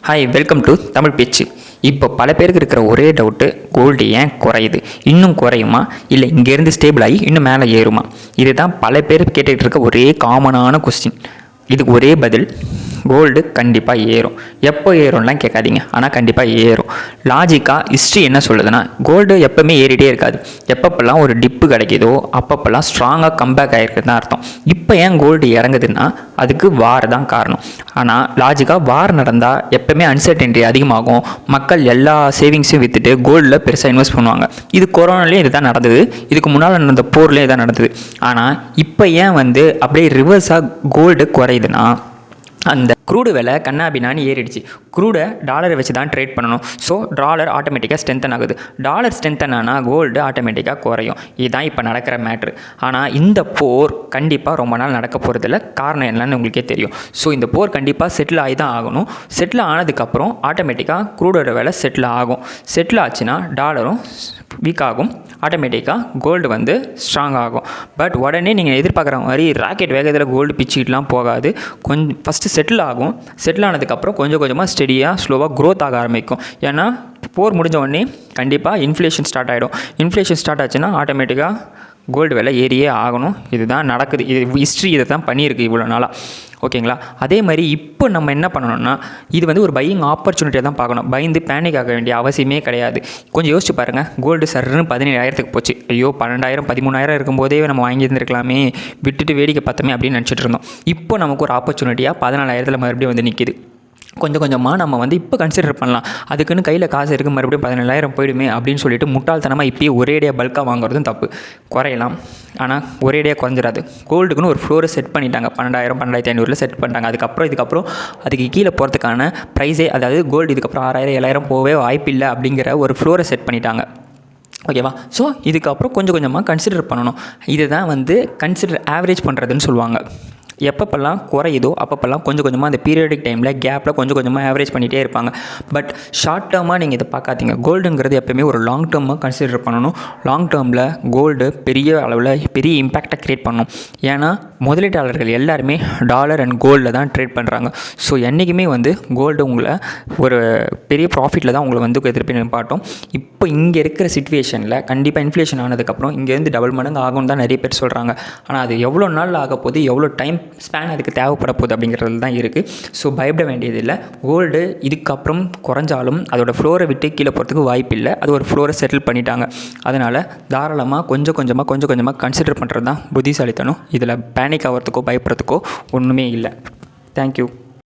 Hi, welcome to Tamil பேச்சு. இப்போ பல பேருக்கு இருக்கிற ஒரே டவுட்டு, கோல்டு ஏன் குறையுது? இன்னும் குறையுமா, இல்லை இங்கேருந்து ஸ்டேபிள் ஆகி இன்னும் மேலே ஏறுமா? இதுதான் பல பேர் கேட்டுக்கிட்டு இருக்க ஒரே காமனான கொஸ்டின். இதுக்கு ஒரே பதில், கோல்டு கண்டிப்பாக ஏறும். எப்போ ஏறும்லாம் கேட்காதீங்க, ஆனால் கண்டிப்பாக ஏறும். லாஜிக்காக ஹிஸ்ட்ரி என்ன சொல்லுதுன்னா, கோல்டு எப்போவுமே ஏறிட்டே இருக்காது. எப்பப்பெல்லாம் ஒரு டிப்பு கிடைக்கிதோ அப்பப்பெல்லாம் ஸ்ட்ராங்காக கம்பேக் ஆகிருக்குது தான் அர்த்தம். இப்போ ஏன் கோல்டு இறங்குதுன்னா அதுக்கு வார் தான் காரணம். ஆனால் லாஜிக்காக வார் நடந்தால் எப்போவுமே அன்சர்டனிட்டி அதிகமாகும். மக்கள் எல்லா சேவிங்ஸையும் விற்றுட்டு கோல்டில் பெருசாக இன்வெஸ்ட் பண்ணுவாங்க. இது கொரோனாலேயும் இது தான் நடந்தது, இதுக்கு முன்னால் நடந்த போர்லேயும் இதான் நடந்தது. ஆனால் இப்போ ஏன் அப்படியே ரிவர்ஸாக கோல்டு குறையுதுன்னா, அந்த க்ரூடு விலை கண்ணாபின்னான்னு ஏறிடுச்சு. க்ரூடை டாலரை வச்சு தான் ட்ரேட் பண்ணணும். ஸோ டாலர் ஆட்டோமேட்டிக்காக ஸ்ட்ரென்தன் ஆகுது. டாலர் ஸ்ட்ரென்தன் ஆனால் கோல்டு ஆட்டோமேட்டிக்காக குறையும். இதுதான் இப்போ நடக்கிற மேட்ரு. ஆனால் இந்த போர் கண்டிப்பாக ரொம்ப நாள் நடக்க போகிறதில்ல. காரணம் என்னன்னு உங்களுக்கே தெரியும். ஸோ இந்த போர் கண்டிப்பாக செட்டில் ஆகி தான் ஆகணும். செட்டில் ஆனதுக்கப்புறம் ஆட்டோமேட்டிக்காக க்ரூடோட விலை செட்டில் ஆகும். செட்டில் ஆச்சுன்னா டாலரும் வீக் ஆகும், ஆட்டோமேட்டிக்காக கோல்டு ஸ்ட்ராங் ஆகும். பட் உடனே நீங்கள் எதிர்பார்க்குற மாதிரி ராக்கெட் வேகத்தில் கோல்டு பிச்சுக்கிட்டுலாம் போகாது. கொஞ்சம் ஃபஸ்ட்டு செட்டில் ஆகும். செட்டில் ஆனதுக்கப்புறம் கொஞ்சம் கொஞ்சமாக ஸ்டெடியாக ஸ்லோவாக க்ரோத் ஆக ஆரம்பிக்கும். ஏன்னா போர் முடிஞ்ச உடனே கண்டிப்பாக இன்ஃப்ளேஷன் ஸ்டார்ட் ஆகிடும். இன்ஃப்ளேஷன் ஸ்டார்ட் ஆச்சுன்னா ஆட்டோமேட்டிக்காக கோல்டு விலை ஏறியே ஆகணும். இதுதான் நடக்குது. இது ஹிஸ்ட்ரி இதை தான் பண்ணியிருக்கு இவ்வளோ நாளாக. ஓகேங்களா? அதே மாதிரி இப்போ நம்ம என்ன பண்ணணும்னா, இது ஒரு பையிங் ஆப்பர்ச்சுனிட்டியாக தான் பார்க்கணும். பயந்து பேனிக் ஆக வேண்டிய அவசியமே கிடையாது. கொஞ்சம் யோசிச்சு பாருங்கள். கோல்டு சர்ன்னு 17,000க்கு போச்சு. ஐயோ 12,000 13,000 இருக்கும்போதே நம்ம வாங்கியிருந்துருக்கலாமே, விட்டுட்டு வேடிக்கை பார்த்தோமே அப்படின்னு நினச்சிட்டு இருந்தோம். இப்போ நமக்கு ஒரு ஆப்பர்ச்சுனிட்டியாக 14,000 மறுபடியும் நிற்கிது. கொஞ்சம் கொஞ்சமாக நம்ம இப்போ கன்சிடர் பண்ணலாம். அதுக்குன்னு கையில் காசு இருக்குது, மறுபடியும் 17,000 போயிடுமே அப்படின்னு சொல்லிட்டு முட்டாள்தனமாக இப்போயே ஒரேடியாக பல்காக வாங்குறதும் தப்பு. குறையலாம், ஆனால் ஒரேடியாக குறைஞ்சிடாது. கோல்டுக்குன்னு ஒரு ஃப்ளோரை செட் பண்ணிட்டாங்க. 12,000 12,500 செட் பண்ணிட்டாங்க. இதுக்கப்புறம் அதுக்கு கீழே போகிறதுக்கான ப்ரைஸே, அதாவது கோல்டு இதுக்கப்புறம் 6,000 7,000 போகவே வாய்ப்பில்லை அப்படிங்கிற ஒரு ஃப்ளோரை செட் பண்ணிட்டாங்க. ஓகேவா? ஸோ இதுக்கப்புறம் கொஞ்சம் கொஞ்சமாக கன்சிடர் பண்ணணும். இதை தான் கன்சிடர் ஆவரேஜ் பண்ணுறதுன்னு சொல்லுவாங்க. எப்பப்பெல்லாம் குறையுதோ அப்பப்பெல்லாம் கொஞ்சம் கொஞ்சமாக அந்த பீரியடிக் டைமில் கேப்பில் கொஞ்சம் கொஞ்சமாக ஆவரேஜ் பண்ணிகிட்டே இருப்பாங்க. பட் ஷார்ட் டேர்மாக நீங்கள் இதை பார்க்காதீங்க. கோல்டுங்கிறது எப்போயுமே ஒரு லாங் டேர்மாக கன்சிடர் பண்ணணும். லாங் டேர்மில் கோல்டு பெரிய அளவில் பெரிய இம்பேக்டை க்ரியேட் பண்ணணும். ஏன்னா முதலீட்டாளர்கள் எல்லாருமே டாலர் அண்ட் கோல்டில் தான் ட்ரேட் பண்ணுறாங்க. ஸோ என்றைக்குமே கோல்டு உங்களை ஒரு பெரிய ப்ராஃபிட்டில் தான் உங்களை திருப்பி நிப்பாட்டும். இப்போ இங்கே இருக்கிற சிச்சுவேஷனில் கண்டிப்பாக இன்ஃப்ளேஷன் ஆனதுக்கப்புறம் இங்கேருந்து டபுள் மடங்கு ஆகும்னு தான் நிறைய பேர் சொல்கிறாங்க. ஆனால் அது எவ்வளோ நாள் ஆக போகுது, எவ்வளோ டைம் ஸ்பேன் அதுக்கு தேவைப்பட போகுது அப்படிங்கிறது தான் இருக்குது. ஸோ பயப்பட வேண்டியதில்லை. கோல்டு இதுக்கப்புறம் குறைஞ்சாலும் அதோடய ஃப்ளோரை விட்டு கீழே போகிறதுக்கு வாய்ப்பு இல்லை. அது ஒரு ஃப்ளோரை செட்டில் பண்ணிட்டாங்க. அதனால் தாராளமாக கொஞ்சம் கொஞ்சமாக கன்சிடர் பண்ணுறது தான் புத்திசாலித்தனம். இதில் பேனிக் ஆகிறதுக்கோ பயப்படுறதுக்கோ ஒன்றுமே இல்லை. தேங்க்யூ.